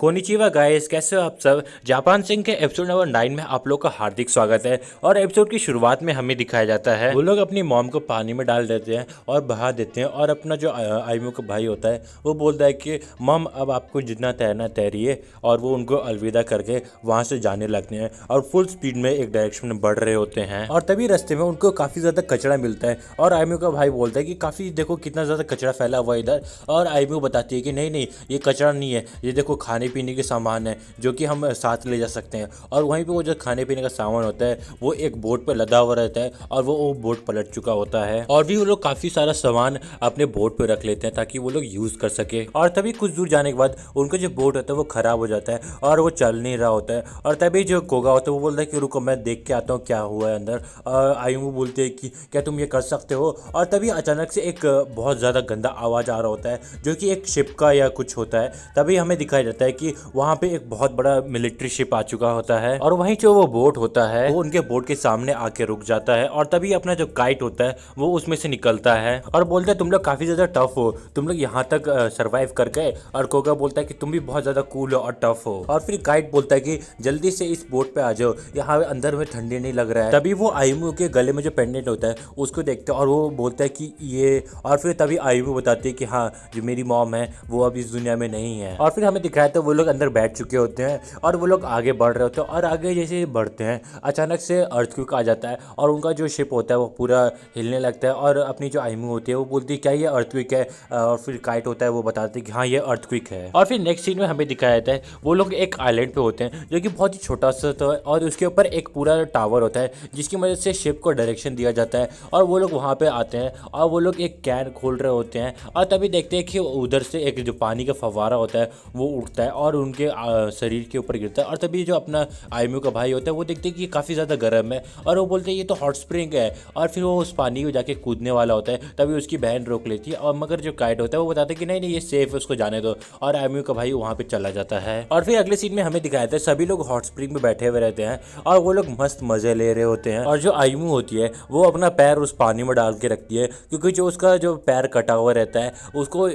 Konnichiwa guys, कैसे हो आप सब। जापान सिंह के एपिसोड नंबर 9 में आप लोग का हार्दिक स्वागत है। और एपिसोड की शुरुआत में हमें दिखाया जाता है वो लोग अपनी मॉम को पानी में डाल देते हैं और बहा देते हैं। और अपना जो आइमो का भाई होता है वो बोलता है कि मॉम अब आपको जितना तैरना तैरिए। और वो उनको अलविदा करके वहाँ से जाने लगते हैं और फुल स्पीड में एक डायरेक्शन में बढ़ रहे होते हैं। और तभी रास्ते में उनको काफ़ी ज़्यादा कचरा मिलता है और आइमो का भाई बोलता है कि काफ़ी देखो कितना ज़्यादा कचरा फैला हुआ है इधर। और आइमो बताती है कि नहीं नहीं, ये कचरा नहीं है, ये देखो खाने पीने के सामान है जो कि हम साथ ले जा सकते हैं। और वहीं पे वो जो खाने पीने का सामान होता है वो एक बोट पे लदा हुआ रहता है और वो बोट पलट चुका होता है। और भी वो लोग काफ़ी सारा सामान अपने बोट पे रख लेते हैं ताकि वो लोग यूज़ कर सके। और तभी कुछ दूर जाने के बाद उनका जो बोट होता है वो ख़राब हो जाता है और वो चल नहीं रहा होता है। और तभी जो कोगा होता है वो बोलता है कि रुको मैं देख के आता हूँ क्या हुआ है अंदर। और आयुमू बोलते हैं कि क्या तुम ये कर सकते हो। और तभी अचानक से एक बहुत ज़्यादा गंदा आवाज़ आ रहा होता है जो कि एक शिप का या कुछ होता है। तभी हमें दिखाया जाता है कि वहाँ पे एक बहुत बड़ा मिलिट्री शिप आ चुका होता है और वहीं जो वो बोट होता है वो उनके बोट के सामने आके रुक जाता है। और तभी अपना जो काइट होता है वो उसमें से निकलता है और बोलता है तुम लोग काफ़ी ज़्यादा टफ हो, तुम लोग यहाँ तक सरवाइव कर गए। और कोगा बोलता है कि तुम भी बहुत ज़्यादा कूल हो और टफ हो। और फिर काइट बोलता है कि जल्दी से इस बोट पे आ जाओ, यहाँ अंदर में ठंडी नहीं लग रहा है। तभी वो आयुमू के गले में जो पेंडेंट होता है उसको देखते हैं और वो बोलता है कि ये। और फिर तभी आयुमू बताती है कि हाँ, जो मेरी मॉम है वो अब इस दुनिया में नहीं है। और फिर हमें दिखाया तो वो लोग अंदर बैठ चुके होते हैं और वो लोग आगे बढ़ रहे होते हैं। और आगे जैसे बढ़ते हैं अचानक से अर्थक्वेक आ जाता है और उनका जो शिप होता है वो पूरा हिलने लगता है। और अपनी जो आइमू होती है वो बोलती है क्या ये अर्थक्वेक है। और फिर काइट होता है वो बताते हैं कि हाँ ये अर्थक्वेक है। और फिर नेक्स्ट सीन में हमें दिखाया जाता है वो लोग एक आइलैंड पे होते हैं जो कि बहुत ही छोटा सा होता है और उसके ऊपर एक पूरा टावर होता है जिसकी मदद से शिप को डायरेक्शन दिया जाता है। और वो लोग वहाँ पे आते हैं और वो लोग एक कैन खोल रहे होते हैं और तभी देखते हैं कि उधर से एक जो पानी का फव्वारा होता है वो उठता है और उनके शरीर के ऊपर गिरता है। और तभी जो अपना आइमू का भाई होता है वो देखते हैं कि काफ़ी ज़्यादा गर्म है और वो बोलते हैं ये तो हॉट स्प्रिंग है। और फिर वो उस पानी में जाके कूदने वाला होता है तभी उसकी बहन रोक लेती है। और मगर जो काइट होता है वो बताता है कि नहीं नहीं ये सेफ है, उसको जाने दो। और आइमू का भाई वहाँ पे चला जाता है। और फिर अगले सीन में हमें दिखाया था सभी लोग हॉट स्प्रिंग में बैठे हुए रहते हैं और वो लोग मस्त मजे ले रहे होते हैं। और जो आइमू होती है वो अपना पैर उस पानी में डाल के रखती है क्योंकि जो उसका जो पैर कटा हुआ रहता है उसको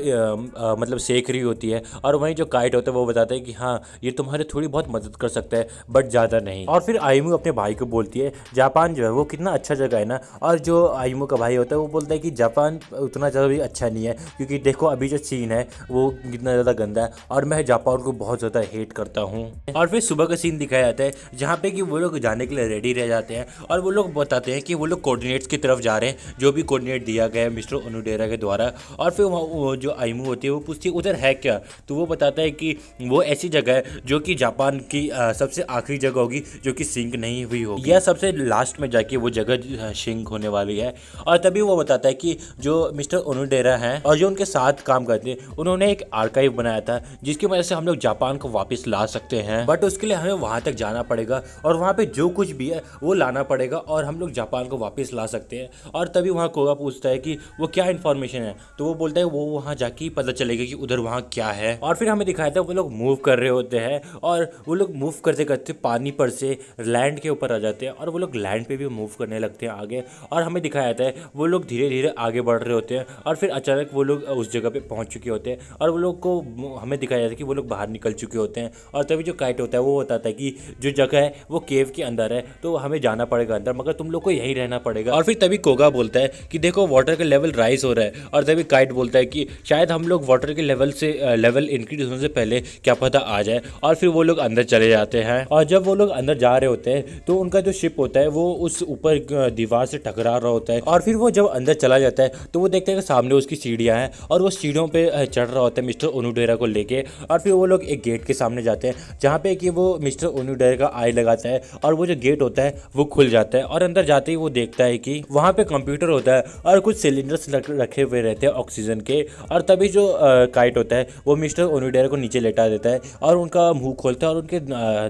मतलब सेक रही होती है। और वहीं जो काइट होता है वो बताता है कि हाँ ये तुम्हारे थोड़ी बहुत मदद कर सकता है बट ज़्यादा नहीं। और फिर आइमू अपने भाई को बोलती है जापान जो है वो कितना अच्छा जगह है ना। और जो आइमू का भाई होता है वो बोलता है कि जापान उतना ज़्यादा भी अच्छा नहीं है क्योंकि देखो अभी जो सीन है वो कितना ज़्यादा गंदा है और मैं जापान को बहुत ज़्यादा हेट करता हूँ। और फिर सुबह का सीन दिखाया जाता है जहाँ पे कि वो लोग जाने के लिए रेडी रह जाते हैं और वो लोग बताते हैं कि वो लोग कोऑर्डिनेट्स की तरफ जा रहे हैं जो भी कोऑर्डिनेट दिया गया है मिस्टर ओनोडेरा के द्वारा। और फिर वो जो आइमू होती है वो पूछती है उधर है क्या। तो वो बताता है कि वो ऐसी जगह है जो कि जापान की सबसे आखिरी जगह होगी जो कि सिंक नहीं हुई होगी या सबसे लास्ट में जाके वो जगह सिंक होने वाली है। और तभी वो बताता है कि जो मिस्टर ओनोडेरा हैं और जो उनके साथ काम करते हैं उन्होंने एक आर्काइव बनाया था जिसकी वजह से हम लोग जापान को वापस ला सकते हैं। बट उसके लिए हमें वहाँ तक जाना पड़ेगा और वहाँ पे जो कुछ भी है वो लाना पड़ेगा और हम लोग जापान को वापस ला सकते हैं। और तभी वहाँ कोगा पूछता है कि वो क्या इन्फॉर्मेशन है। तो वो बोलता है वो वहाँ जाके ही पता चलेगा कि उधर वहाँ क्या है। और फिर हमें दिखाया था वो लोग मूव कर रहे होते हैं और वो लोग मूव करते करते पानी पर से लैंड के ऊपर आ जाते हैं और वो लोग लैंड पे भी मूव करने लगते हैं आगे। और हमें दिखाया जाता है वो लोग धीरे धीरे आगे बढ़ रहे होते हैं और फिर अचानक वो लोग उस जगह पे पहुंच चुके होते हैं और वो लोग को हमें दिखाया जाता है कि वो लोग बाहर निकल चुके होते हैं। और तभी जो काइट होता है वो बताता है कि जो जगह है वो केव के अंदर है तो हमें जाना पड़ेगा अंदर मगर तुम लोग को यहीं रहना पड़ेगा। और फिर तभी कोगा बोलता है कि देखो वाटर का लेवल राइज हो रहा है। और तभी काइट बोलता है कि शायद हम लोग वाटर के लेवल इंक्रीज होने से पहले क्या पता आ जाए। और फिर वो लोग अंदर चले जाते हैं और जब वो लोग अंदर जा रहे होते हैं तो उनका जो शिप होता है वो उस ऊपर दीवार से टकरा रहा होता है। और फिर वो जब अंदर चला जाता है तो वो देखते हैं कि सामने उसकी सीढ़ियाँ हैं और वो सीढ़ियों पे चढ़ रहा होता है मिस्टर ओनोडेरा को लेके। और फिर वो लोग एक गेट के सामने जाते हैं जहाँ पे कि वो मिस्टर ओनोडेरा का आई लगाता है और वो जो गेट होता है वो खुल जाता है। और अंदर जाते ही वो देखता है कि वहाँ पे कंप्यूटर होता है और कुछ सिलेंडर्स रखे हुए रहते हैं ऑक्सीजन के। और तभी जो काइट होता है वो मिस्टर ओनोडेरा को नीचे लेटा देता है और उनका मुंह खोलता है और उनके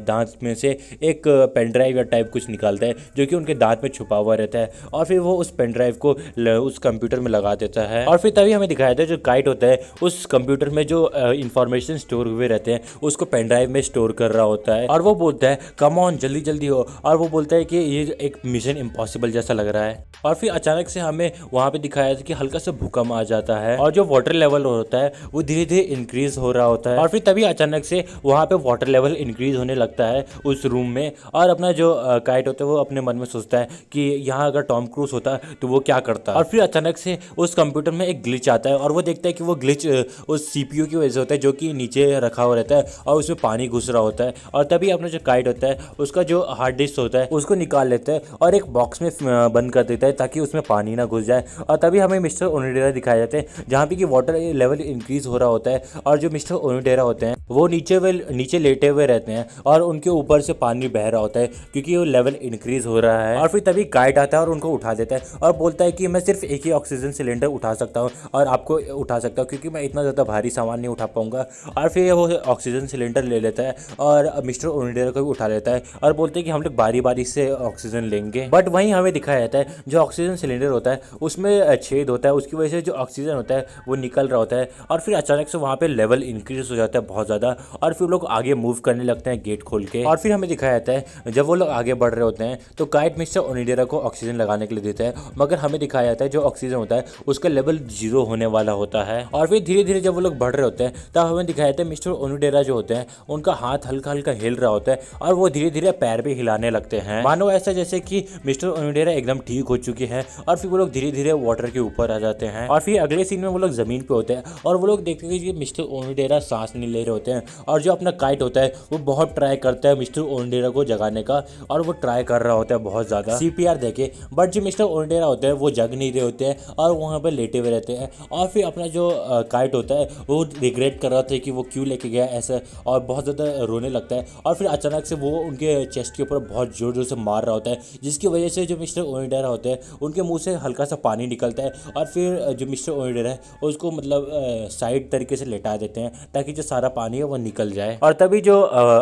दांत में से एक पेन ड्राइव या टाइप कुछ निकालता है जो कि उनके दांत में छुपा हुआ रहता है। और फिर वो उस पेन ड्राइव को उस कंप्यूटर में लगा देता है। और फिर तभी हमें दिखाया था जो काइट होता है उस कंप्यूटर में जो इंफॉर्मेशन स्टोर हुए रहते हैं उसको पेन ड्राइव में स्टोर कर रहा होता है। और वो बोलता है कम ऑन जल्दी जल्दी हो। और वो बोलता है कि ये एक मिशन इम्पॉसिबल जैसा लग रहा है। और फिर अचानक से हमें वहाँ पे दिखाया था कि हल्का सा भूकंप आ जाता है और जो वाटर लेवल होता है वो धीरे धीरे इंक्रीज हो रहा होता है। और फिर तभी तभी अचानक से वहाँ पे वाटर लेवल इंक्रीज होने लगता है उस रूम में। और अपना जो काइट होता है वो अपने मन में सोचता है कि यहाँ अगर टॉम क्रूज होता तो वो क्या करता। और फिर अचानक से उस कंप्यूटर में एक ग्लिच आता है और वो देखता है कि वो ग्लिच उस सीपीयू की वजह से होता है जो कि नीचे रखा हुआ रहता है और उसमें पानी घुस रहा होता है। और तभी अपना जो काइट होता है उसका जो हार्ड डिस्क होता है उसको निकाल लेता है और एक बॉक्स में बंद कर देता है ताकि उसमें पानी ना घुस जाए। और तभी हमें मिस्टर ओनिडेरा दिखाए जाते हैं जहाँ पे कि वाटर लेवल इंक्रीज हो रहा होता है और जो मिस्टर ओनिडेरा होते हैं वो नीचे लेटे हुए रहते हैं और उनके ऊपर से पानी बह रहा होता है क्योंकि वो लेवल इंक्रीज हो रहा है। और फिर तभी काइट आता है और उनको उठा देता है और बोलता है कि मैं सिर्फ एक ही ऑक्सीजन सिलेंडर उठा सकता हूँ और आपको उठा सकता हूँ क्योंकि मैं इतना ज़्यादा भारी सामान नहीं उठा पाऊंगा। और फिर वो ऑक्सीजन सिलेंडर ले लेता है और मिस्टर ओनिडेरा को भी उठा लेता है और बोलते हैं कि हम लोग बारी बारी से ऑक्सीजन लेंगे। बट वहीं हमें दिखाया जाता है जो ऑक्सीजन सिलेंडर होता है उसमें छेद होता है, उसकी वजह से जो ऑक्सीजन होता है वो निकल रहा होता है। और फिर अचानक से वहाँ पे लेवल इंक्रीज हो जाता है बहुत ज़्यादा और फिर लोग आगे मूव करने लगते हैं गेट खोल के। और फिर हमें दिखाया जाता है जब वो लोग आगे बढ़ रहे होते हैं तो काइट मिस्टर ओनिडेरा को ऑक्सीजन लगाने के लिए देता है, मगर हमें दिखाया जाता है जो ऑक्सीजन होता है उसका लेवल 0 होने वाला होता है। और फिर धीरे धीरे जब वो लोग बढ़ रहे होते हैं तब हमें दिखाया जाता है मिस्टर ओनिडेरा जो होते हैं उनका हाथ हल्का हल्का हिल रहा होता है और वो धीरे धीरे पैर भी हिलाने लगते हैं, मानो ऐसा जैसे कि मिस्टर ओनिडेरा एकदम ठीक हो चुके हैं। और फिर वो लोग धीरे धीरे वाटर के ऊपर आ जाते हैं। और फिर अगले सीन में वो लोग जमीन पे होते हैं और वो लोग देखते हैं कि मिस्टर ओनिडेरा सांस नहीं ले रहे होते हैं। और जो अपना काइट होता है वो बहुत ट्राई करता है मिस्टर ओनिडेरा को जगाने का और वो ट्राई कर रहा होता है बहुत ज़्यादा CPR देके। बट जो मिस्टर ओनिडेरा होते हैं वो जग नहीं रहे होते हैं और वहाँ पर लेटे हुए रहते हैं। और फिर अपना जो काइट होता है वो रिग्रेट कर रहा था कि वो क्यों लेके गया ऐसा और बहुत ज़्यादा रोने लगता है। और फिर अचानक से वो उनके चेस्ट के ऊपर बहुत ज़ोर ज़ोर से मार रहा होता है जिसकी वजह से जो मिस्टर ओनिडेरा होते हैं उनके मुंह से हल्का सा पानी निकलता है। और फिर जो मिस्टर ओनिडेरा है उसको मतलब साइड तरीके से लेटा देते हैं ताकि जो सारा पानी है वो निकल जाए। और तभी जो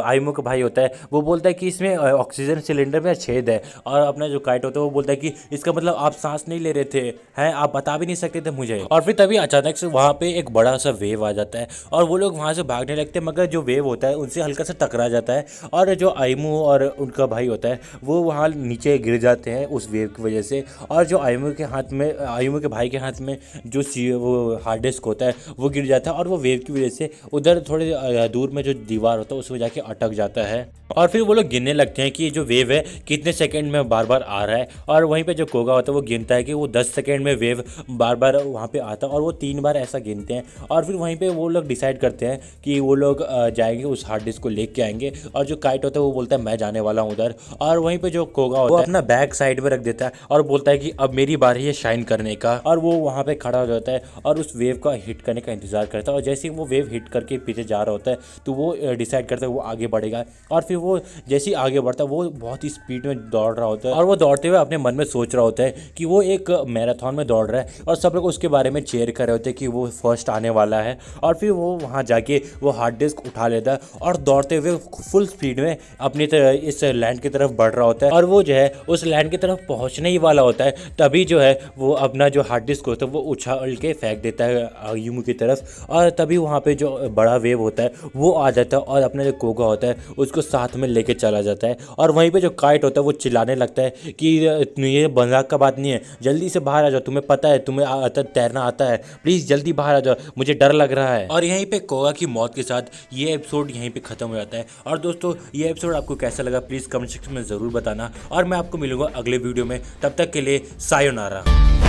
आइमो का भाई होता है वो बोलता है कि इसमें ऑक्सीजन सिलेंडर में छेद है। और अपना जो काइट होता है वो बोलता है कि इसका मतलब आप सांस नहीं ले रहे थे, हैं आप बता भी नहीं सकते थे मुझे। और फिर तभी अचानक से वहाँ पे एक बड़ा सा वेव आ जाता है और वो लोग वहाँ से भागने लगते हैं, मगर जो वेव होता है उनसे हल्का सा टकरा जाता है और जो आइमो और उनका भाई होता है वो वहाँ नीचे गिर जाते हैं उस वेव की वजह से। और जो आइमो के भाई के हाथ में जो वो हार्ड डिस्क होता है वो गिर जाता है और वो वेव की वजह से उधर थोड़े दूर में जो दीवार होता है उसमें जाके अटक जाता है। और फिर वो लोग गिनने लगते हैं कि ये जो वेव है कितने सेकंड में बार बार आ रहा है। और वहीं पे जो कोगा होता है वो गिनता है कि वो 10 सेकंड में वेव बार बार वहाँ पे आता है और वो 3 बार ऐसा गिनते हैं। और फिर वहीं पे वो लोग डिसाइड करते हैं कि वो लोग जाएंगे उस हार्ड डिस्क को लेके आएंगे। और जो काइट होता है वो बोलता है मैं जाने वाला हूँ उधर। और वहीं पे जो कोगा होता है अपना बैग साइड में रख देता है और बोलता है कि अब मेरी बारी है शाइन करने का। और वो वहाँ पे खड़ा हो जाता है और उस वेव का हिट करने का इंतजार करता है। और जैसे ही वो वेव हिट करके पीछे जा रहा होता है तो वो डिसाइड करता है वो आगे बढ़ेगा। और फिर वो जैसे ही आगे बढ़ता है वो बहुत ही स्पीड में दौड़ रहा होता है और वो दौड़ते हुए अपने मन में सोच रहा होता है कि वो एक मैराथन में दौड़ रहा है और सब लोग उसके बारे में चेयर कर रहे होते हैं कि वो फर्स्ट आने वाला है। और फिर वो वहाँ जाके वो हार्ड डिस्क उठा लेता है और दौड़ते हुए फुल स्पीड में अपनी इस लैंड की तरफ बढ़ रहा होता है। और वो जो है उस लैंड की तरफ पहुँचने ही वाला होता है तभी जो है वो अपना जो हार्ड डिस्क होता है वो उछाल के फेंक देता है आयुमो की तरफ। और तभी वहाँ पे जो बड़ा वेव होता है वो आ जाता है और अपना जो कोगा होता है उसको साथ में लेके चला जाता है। और वहीं पे जो काइट होता है वो चिल्लाने लगता है कि ये मजाक का बात नहीं है, जल्दी से बाहर आ जाओ, तुम्हें पता है तुम्हें तैरना आता है, प्लीज़ जल्दी बाहर आ जाओ, मुझे डर लग रहा है। और यहीं पे कोगा की मौत के साथ ये एपिसोड यहीं पे खत्म हो जाता है। और दोस्तों ये एपिसोड आपको कैसा लगा प्लीज़ कमेंट सेक्शन में ज़रूर बताना और मैं आपको मिलूंगा अगले वीडियो में। तब तक के लिए सायोनारा।